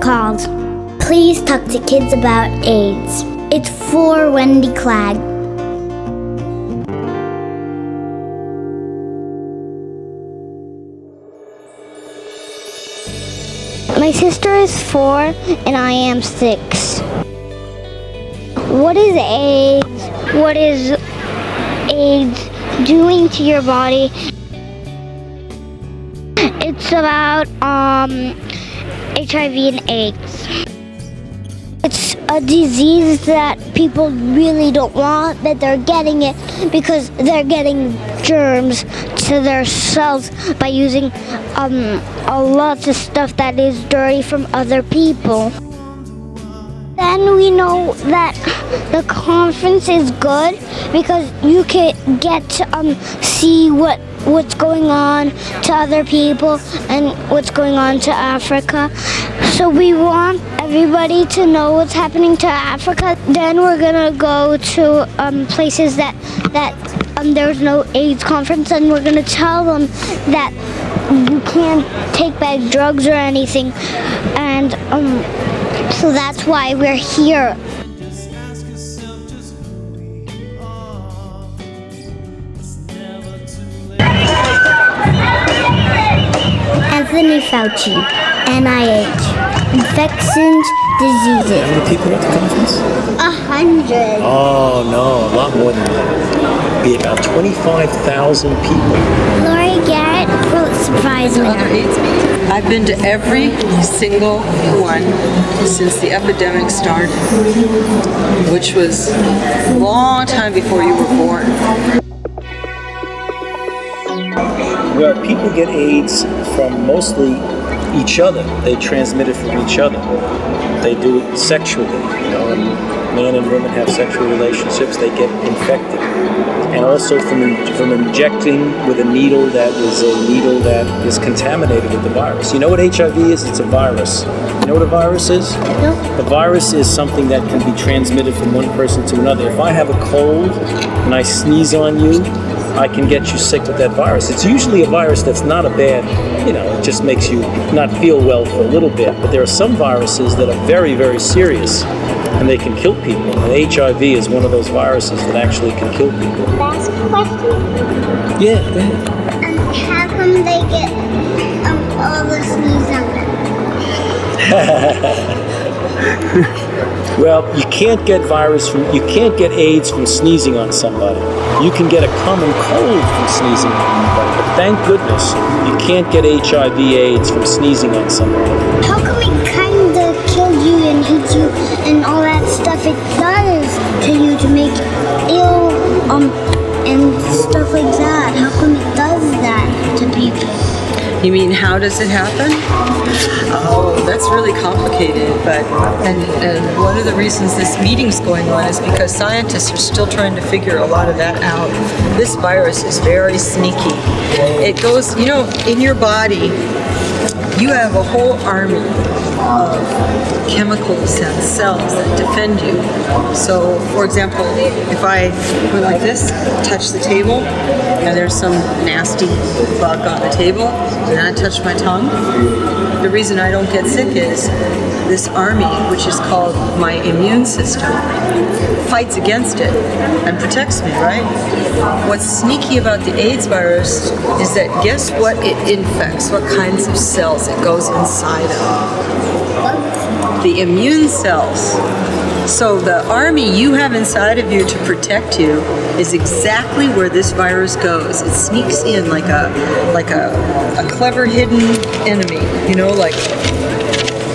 called Please Talk to Kids About AIDS. It's for Wendy Clegg. My sister is 4 and I am 6. What is AIDS? What is AIDS doing to your body? It's about HIV and AIDS. It's a disease that people really don't want, but they're getting it because they're getting germs to their cells by using a lot of stuff that is dirty from other people. Then we know that the conference is good because you can get to see what's going on to other people and what's going on to Africa. So we want everybody to know what's happening to Africa. Then we're gonna go to places that there's no AIDS conference, and we're gonna tell them that you can't take bad drugs or anything, and so that's why we're here. Anthony Fauci, NIH, infections, diseases. How many people at the conference? 100. Oh no, a lot more than that. Be about 25,000 people. Lori Garrett will surprise me. I've been to every single one since the epidemic started, which was a long time before you were born. Well, people get AIDS from mostly each other. They transmit it from each other. They do it sexually. When man and woman have sexual relationships, they get infected. And also from injecting with a needle that is contaminated with the virus. You know what HIV is? It's a virus. You know what a virus is? No. The virus is something that can be transmitted from one person to another. If I have a cold and I sneeze on you, I can get you sick with that virus. It's usually a virus that's not a bad, it just makes you not feel well for a little bit. But there are some viruses that are very, very serious, and they can kill people. And HIV is one of those viruses that actually can kill people. Last question? Yeah, go ahead. How come they get all the sneeze on them? Well, you can't get AIDS from sneezing on somebody. You can get a common cold from sneezing on somebody, but thank goodness you can't get HIV/AIDS from sneezing on somebody. How come it kind of kills you and eats you and all that stuff it does to you to make you ill and stuff like that? How come it does that to people? You mean, how does it happen? Oh, that's really complicated, and one of the reasons this meeting's going on is because scientists are still trying to figure a lot of that out. This virus is very sneaky. It goes, in your body, you have a whole army of chemicals and cells that defend you. So, for example, if I go like this, touch the table, and there's some nasty bug on the table, and I touch my tongue, the reason I don't get sick is this army, which is called my immune system, fights against it and protects me, right? What's sneaky about the AIDS virus is that guess what it infects, what kinds of cells it goes inside of? The immune cells. So the army you have inside of you to protect you is exactly where this virus goes. It sneaks in like a clever hidden enemy,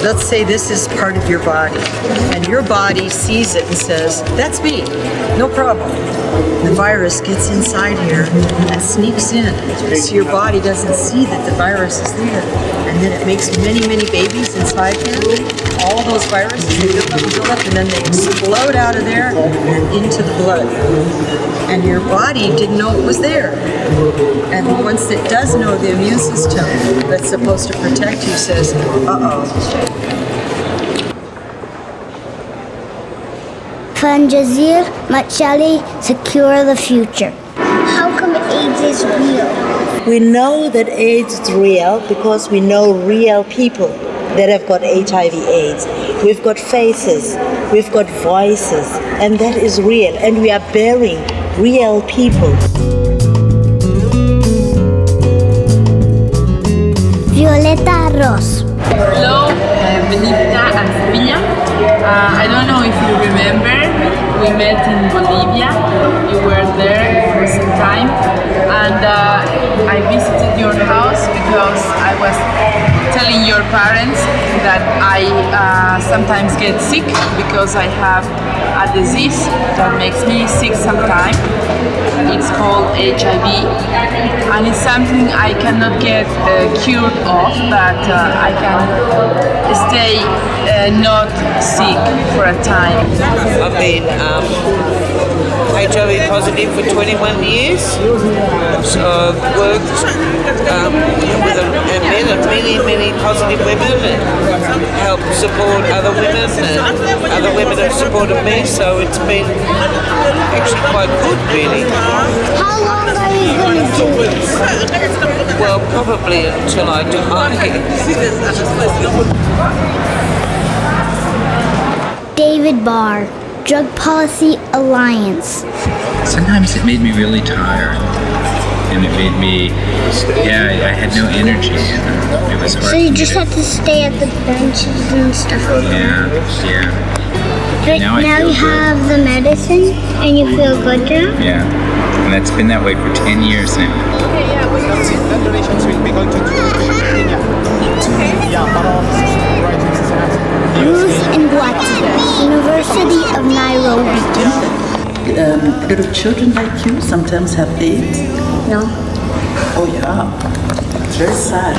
let's say this is part of your body, and your body sees it and says, that's me, no problem. The virus gets inside here and sneaks in, so your body doesn't see that the virus is there. And then it makes many, many babies inside here. All those viruses, they build up, and then they explode out of there and into the blood. And your body didn't know it was there. And once it does know, the immune system that's supposed to protect you says, uh-oh. Fanjazir Machali, secure the future. How come AIDS is real? We know that AIDS is real because we know real people. that have got HIV/AIDS. We've got faces, we've got voices, and that is real, and we are bearing real people. Violeta Ross. Hello, Benita and Sevilla. I don't know if you remember, we met in Bolivia. You were there for some time, and I visited your house because I was telling your parents that I sometimes get sick because I have a disease that makes me sick sometimes. It's called HIV, and it's something I cannot get cured of, but I can stay not sick for a time. I've been HIV positive for 21 years. So I've worked with and met many positive women and helped support other women, and other women have supported me, so it's been actually quite good, really. How long are you going to do this? Well, probably until I die. David Barr, Drug Policy Alliance. Sometimes it made me really tired, and it made me, I had no energy, and it was hard. So you just have to stay at the benches and stuff like that? Yeah. But Now I now feel you good. have the medicine and you feel good now? Yeah, and that's been that way for 10 years now. Ruth Ngwati, University of Nairobi. Little children like you sometimes have AIDS? No. Oh yeah, it's very sad.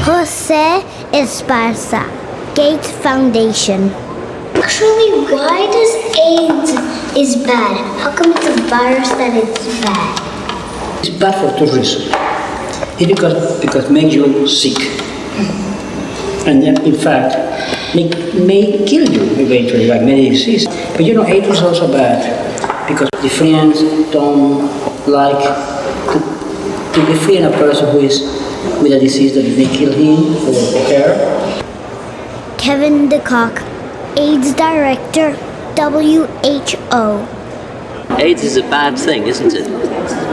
Jose Esparza, Gates Foundation. Actually, why does AIDS is bad? How come it's a virus that it's bad? It's bad for two reasons. It's because it makes you sick. And then, in fact, may kill you eventually, like many diseases. But you know, AIDS is also bad because the friends don't like to befriend a person who is with a disease that may kill him or her. Kevin DeCock, AIDS Director, WHO. AIDS is a bad thing, isn't it?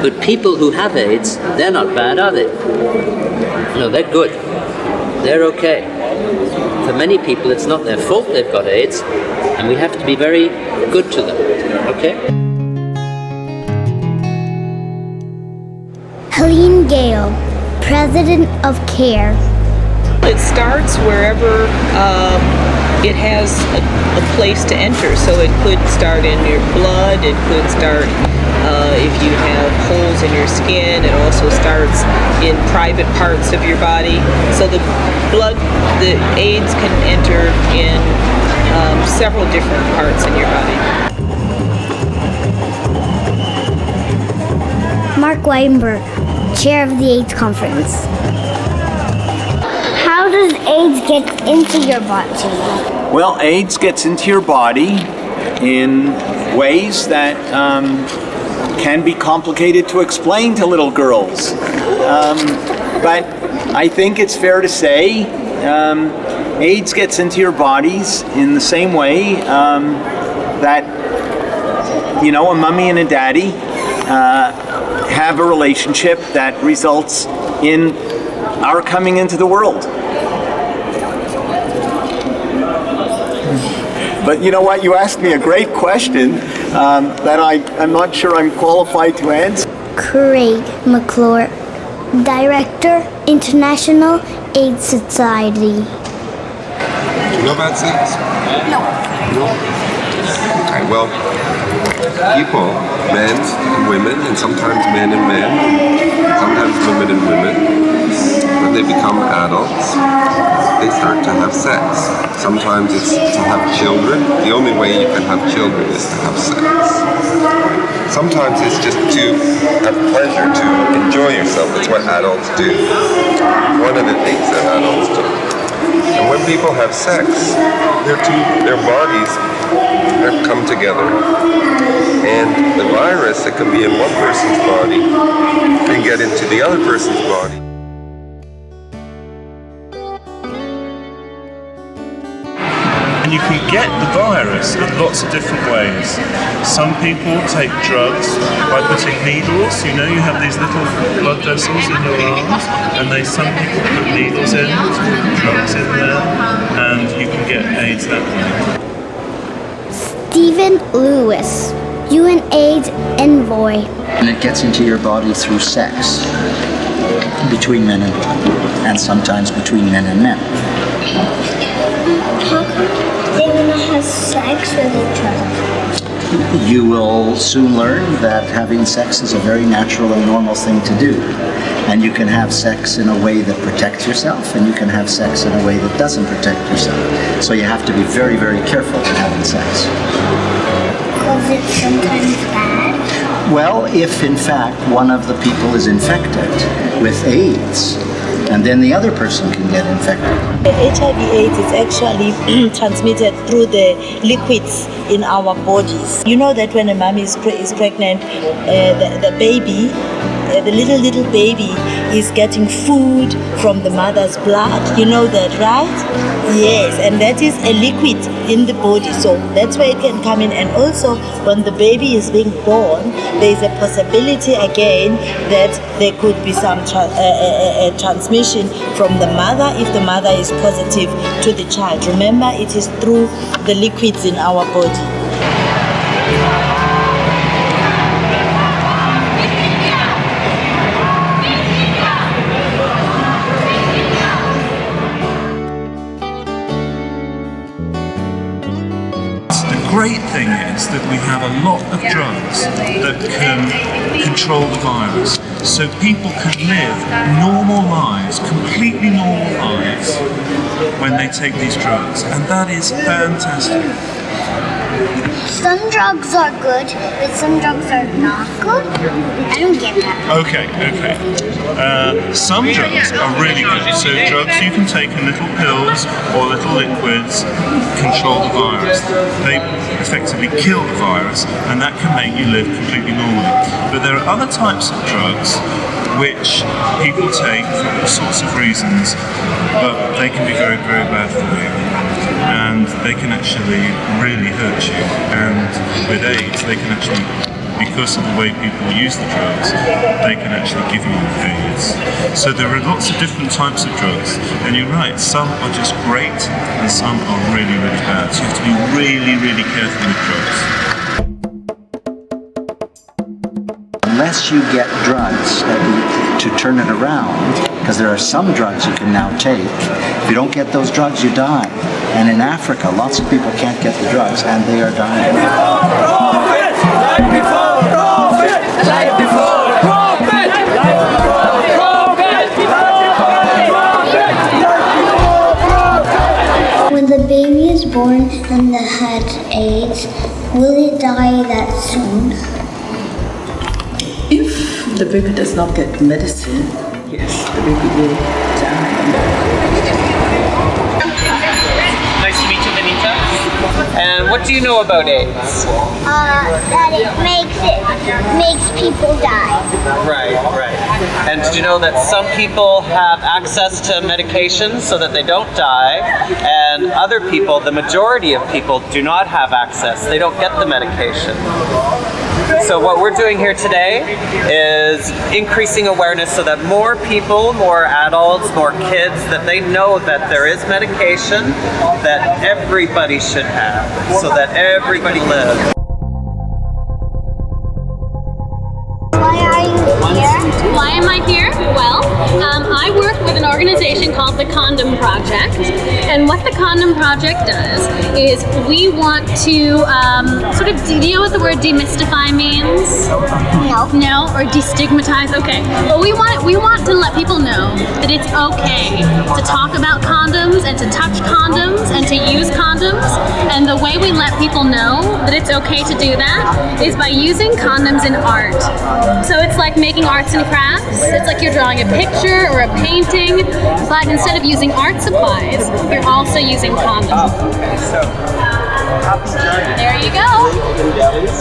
But people who have AIDS, they're not bad, are they? No, they're good. They're okay. For many people, it's not their fault they've got AIDS, and we have to be very good to them, okay? Helene Gale, President of CARE. It starts wherever it has a place to enter. So it could start in your blood, it could start if you have holes in your skin. It also starts in private parts of your body. So the AIDS can enter in several different parts in your body. Mark Weinberg, Chair of the AIDS Conference. How does AIDS get into your body? Well, AIDS gets into your body in ways that can be complicated to explain to little girls. But I think it's fair to say AIDS gets into your bodies in the same way that, you know, a mummy and a daddy have a relationship that results in our coming into the world. But you know what? You asked me a great question that I'm not sure I'm qualified to answer. Craig McClure, Director, International AIDS Society. Do you know about sex? No. No? Okay, well, people, men and women, and sometimes men and men, sometimes women and women, when they become adults, they start to have sex. Sometimes it's to have children. The only way you can have children is to have sex. Sometimes it's just to have pleasure, to enjoy yourself. It's what adults do. One of the things that adults do. And when people have sex, their bodies come together. And the virus that that can be in one person's body and get into the other person's body. And you can get the virus in lots of different ways. Some people take drugs by putting needles. You know, you have these little blood vessels in your arms, and some people put needles in, drugs in there, and you can get AIDS that way. Stephen Lewis, UN AIDS envoy. And it gets into your body through sex between men and women, and sometimes between men and men. How come they want to have sex with each other? You will soon learn that having sex is a very natural and normal thing to do. And you can have sex in a way that protects yourself, and you can have sex in a way that doesn't protect yourself. So you have to be very, very careful in having sex. Because it's sometimes bad? Well, if in fact one of the people is infected with AIDS, and then the other person can get infected. HIV/AIDS is actually transmitted through the liquids in our bodies. You know that when a mom is pregnant, the baby, the little baby is getting food from the mother's blood. You know that, right? Yes, and that is a liquid in the body, so that's where it can come in. And also, when the baby is being born, there is a possibility again that there could be some transmission from the mother if the mother is positive to the child. Remember, it is through the liquids in our body. The great thing is that we have a lot of drugs that can control the virus. So people can live normal lives, completely normal lives, when they take these drugs. And that is fantastic. Some drugs are good, but some drugs are not good. I don't get that. Okay. Some drugs are really good. So drugs you can take in little pills or little liquids control the virus. They effectively kill the virus, and that can make you live completely normally. But there are other types of drugs which people take for all sorts of reasons, but they can be very, very bad for you. And they can actually really hurt you. And with AIDS, they can actually, because of the way people use the drugs, they can actually give you AIDS. So there are lots of different types of drugs. And you're right, some are just great and some are really, really bad. So you have to be really, really careful with drugs. Unless you get drugs to turn it around, because there are some drugs you can now take. If you don't get those drugs, you die. And in Africa, lots of people can't get the drugs, and they are dying. When the baby is born and that had AIDS, will it die that soon? If the baby does not get medicine, yes, the baby will die. Nice to meet you, Benita. And what do you know about AIDS? That it makes people die. Right. And did you know that some people have access to medications so that they don't die, and other people, the majority of people, do not have access. They don't get the medication. So what we're doing here today is increasing awareness so that more people, more adults, more kids, that they know that there is medication that everybody should have, so that everybody lives. Why are you here? Why am I here? Well, I work with an organization called the Condom Project, and what the Condom Project does is we want to sort of, do you know what the word demystify means? No, or destigmatize. Okay. Well, we want to let people know that it's okay to talk about condoms and to touch condoms and to use condoms, and the way we let people know that it's okay to do that is by using condoms in art. So it's like making arts and crafts. It's like you're drawing a picture or a painting, but instead of using art supplies, you're also using condoms. There you go.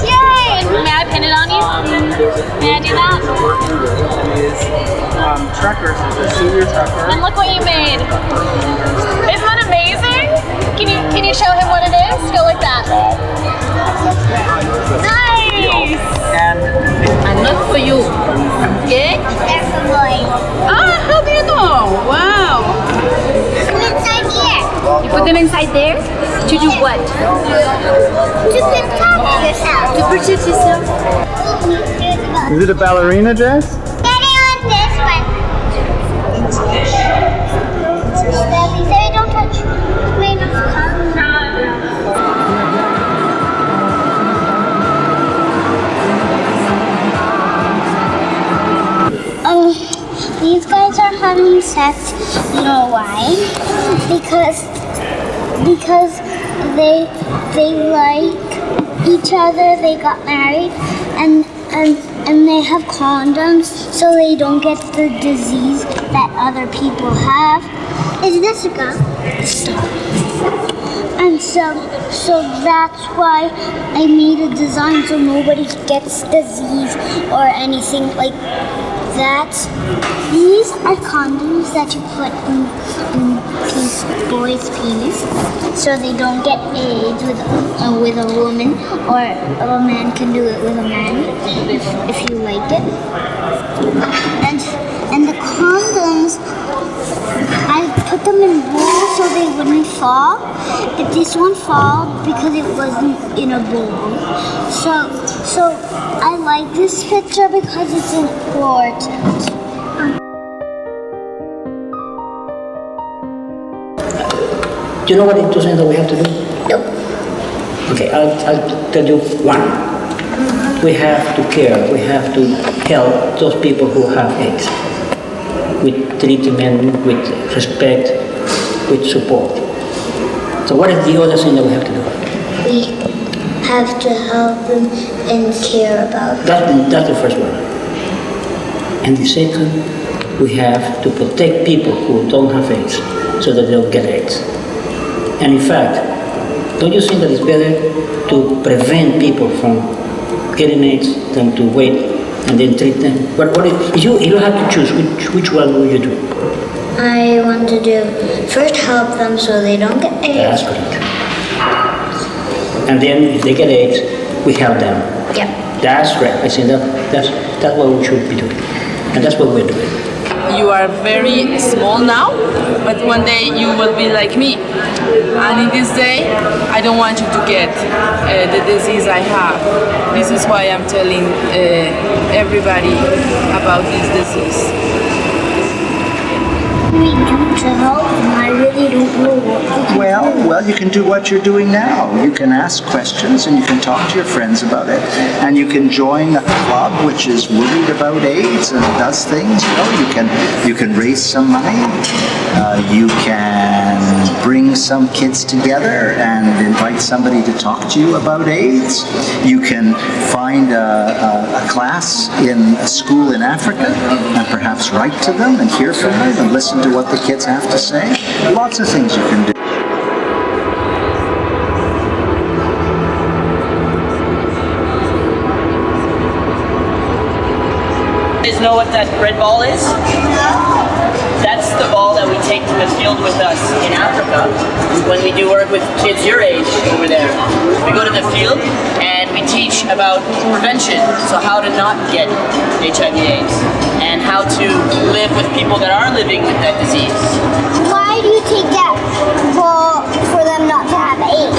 Yay! And may I pin it on you? May I do that? Working with is truckers, is a senior trucker. And look what you made. Isn't that amazing? Can you show him what it is? Go like that. Nice! And not for you. Okay? That's a boy. Ah, how do you know? Wow. Inside here. You put them inside there? To do what? To protect yourself. To protect yourself? Is it a ballerina dress? Daddy on this one. Daddy, say don't touch me. These guys are having sex. You know why? Because they like each other. They got married, and they have condoms, so they don't get the disease that other people have. Is this a gun? Stop. And so that's why I made a design so nobody gets disease or anything like that. These are condoms that you put in boys' penis, so they don't get AIDS with a woman, or a man can do it with a man if you like it. And the condoms, I put them in bowls so they wouldn't fall. But this one fell because it wasn't in a bowl. So I like this picture because it's important. Do you know what it is that we have to do? Nope. Okay, I'll tell you one. We have to care, we have to help those people who have AIDS. With treatment, with respect, with support. So what is the other thing that we have to do? We have to help them and care about them. That's the first one. And the second, we have to protect people who don't have AIDS so that they don't get AIDS. And in fact, don't you think that it's better to prevent people from getting AIDS than to wait and then treat them? If you have to choose, which one will you do? I want to do first help them so they don't get AIDS. That's correct. And then if they get AIDS, we help them. Yep. That's correct. I think that's what we should be doing. And that's what we're doing. You are very small now, but one day you will be like me. And in this day, I don't want you to get the disease I have. This is why I'm telling everybody about this disease. We do to help them. I really don't know what to do. Well, you can do what you're doing now. You can ask questions and you can talk to your friends about it. And you can join a club which is worried about AIDS and does things. You can raise some money. You can bring some kids together and invite somebody to talk to you about AIDS. You can find a class in a school in Africa and perhaps write to them and hear from them and listen to what the kids have to say. Lots of things you can do. You guys know what that red ball is? That's the ball that we take to the field with us in Africa when we do work with kids your age over there. We go to the field and we teach about prevention, so how to not get HIV/AIDS and how to live with people that are living with that disease. Why do you take that ball for them not to have AIDS?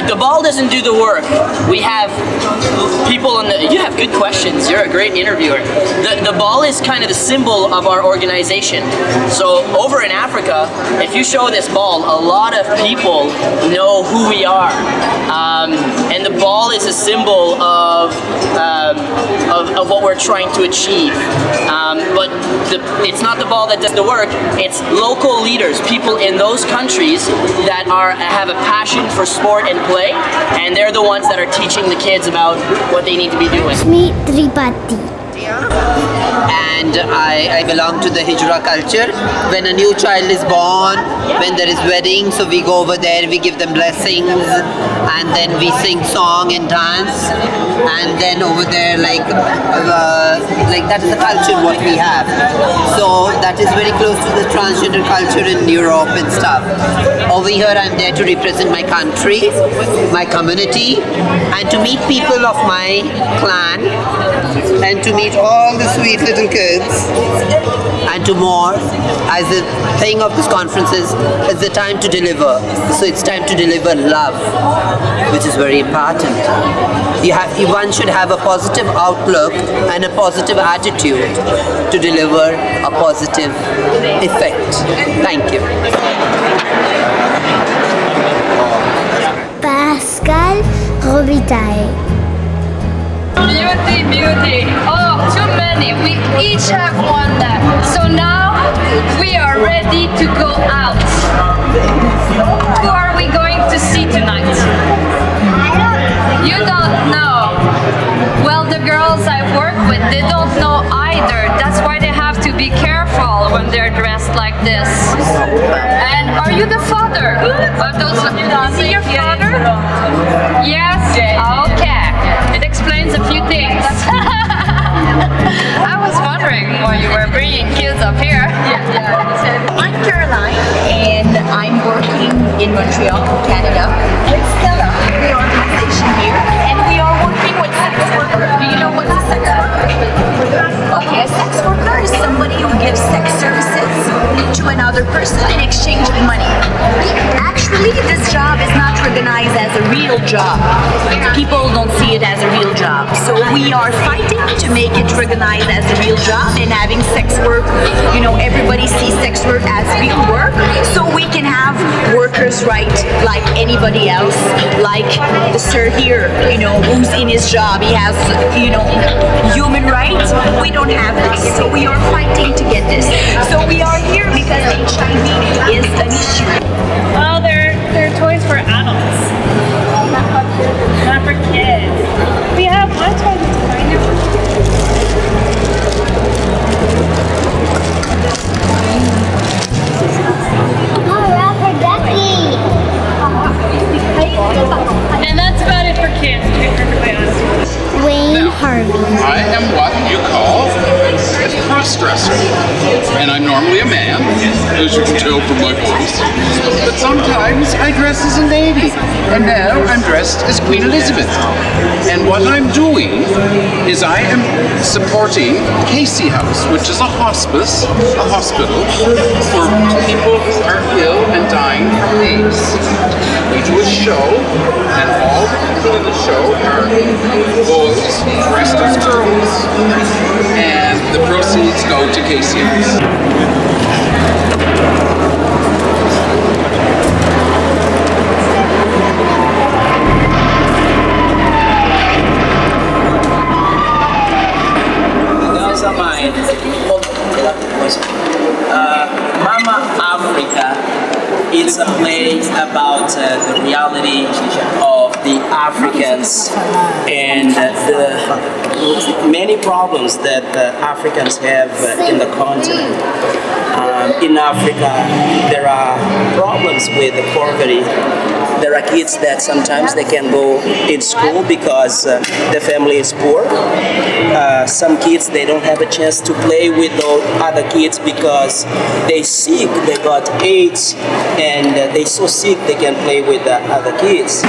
The ball doesn't do the work. We have people on the... You have good questions. You're a great interviewer. The ball is kind of the symbol of our organization. So over in Africa, if you show this ball, a lot of people know who we are. And the ball is a symbol of what we're trying to achieve. But it's not the ball that does the work. It's local leaders, people in those countries that have a passion for sport and play, and they're the ones that are teaching the kids about what they need to be doing. Meet Tripati. And I belong to the Hijra culture. When a new child is born, when there is wedding, so we go over there, we give them blessings, and then we sing song and dance, and then over there, like that is the culture what we have. So that is very close to the transgender culture in Europe and stuff. Over here, I'm there to represent my country, my community, and to meet people of my clan, and to meet all the sweet little kids, and to more. As the thing of this conference is, it's the time to deliver. So it's time to deliver love, which is very important. One should have a positive outlook and a positive attitude to deliver a positive effect. Thank you. Pascal Robitaille. Beauty, beauty. Oh, too many. We each have one left. So now we are ready to go out. Who are we going to see tonight? You don't know. Well, the girls I work with, they don't know either. That's why they have to be careful when they're dressed like this. And are you the father of those? Is he your father? Yes? Okay. It explains a few things. I was wondering why you were bringing kids up here. I'm Caroline, and I'm working in Montreal, Canada, with Stella, the organization here, and we are working with sex workers. Do you know what's a sex worker? Okay, a sex worker is somebody who gives sex services to another person in exchange of money. Actually, this job is not recognized as a real job. People don't see it as a real job. So we are fighting to make it recognized as a real job, and having sex work, everybody sees sex work as real work, so we can have workers' rights like anybody else, like the sir here, who's in his job, he has, human rights. We don't have this, so we are fighting to get this. So we are here because HIV is an issue. Well, they're toys for adults, not for kids. We have one toy that's kind of. And that's about it for kids, to be perfectly honest. Wayne Harvey. I am what you call a crossdresser. And I'm normally a man, as you can tell from my voice. But sometimes I dress as a lady. And now I'm dressed as Queen Elizabeth. And what I'm doing is I am supporting Casey House, which is a hospital for people who are ill and dying from AIDS. We do a show, and all the people in the show are boys dressed as girls. And the proceeds go to Casey House. Mama Africa, it's a play about the reality of the Africans and the many problems that Africans have in the continent. In Africa, there are problems with poverty. There are kids that sometimes they can't go in school because the family is poor. Some kids, they don't have a chance to play with other kids because they sick, they got AIDS, and they so sick they can't play with other kids.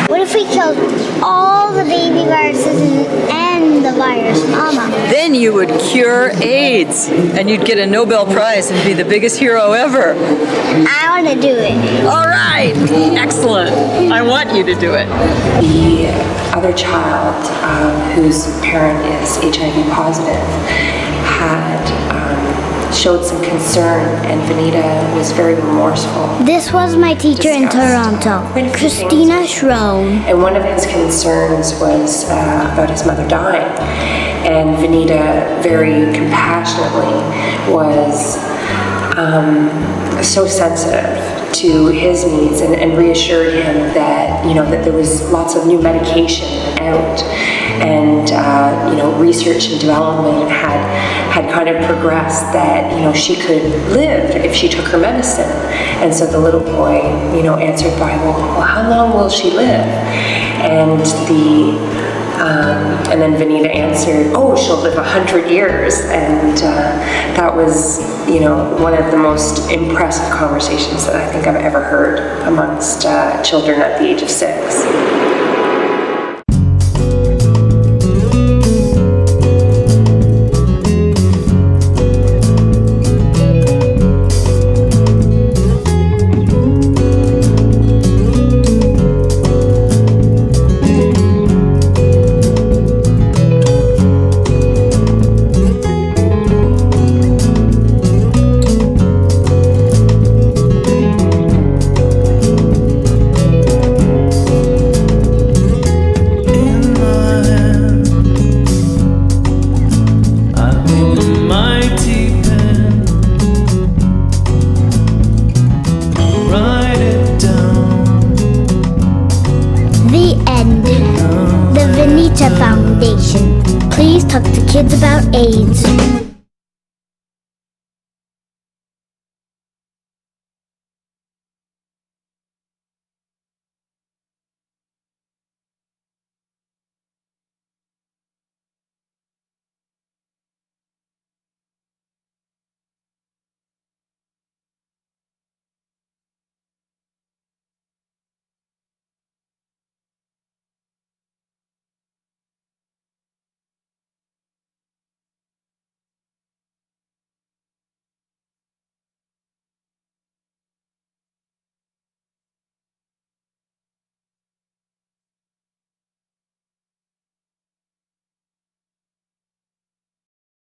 What if we killed all the baby viruses and the virus mama? Then you would cure AIDS, and you'd get a Nobel Prize and be the biggest hero ever. I want to do it. All right, excellent. I want you to do it. The other child whose parent is HIV positive had showed some concern, and Vanita was very remorseful. This was my teacher in Toronto, Christina Schroen. And one of his concerns was about his mother dying. And Vanita very compassionately was so sensitive to his needs and reassured him that, you know, that there was lots of new medication out, and research and development had kind of progressed that, you know, she could live if she took her medicine. And so the little boy, you know, answered by, well, how long will she live? And then Vanita answered, oh, she'll live 100 years. And that was, you know, one of the most impressive conversations that I think I've ever heard amongst children at the age of 6. Foundation. Please talk to kids about AIDS.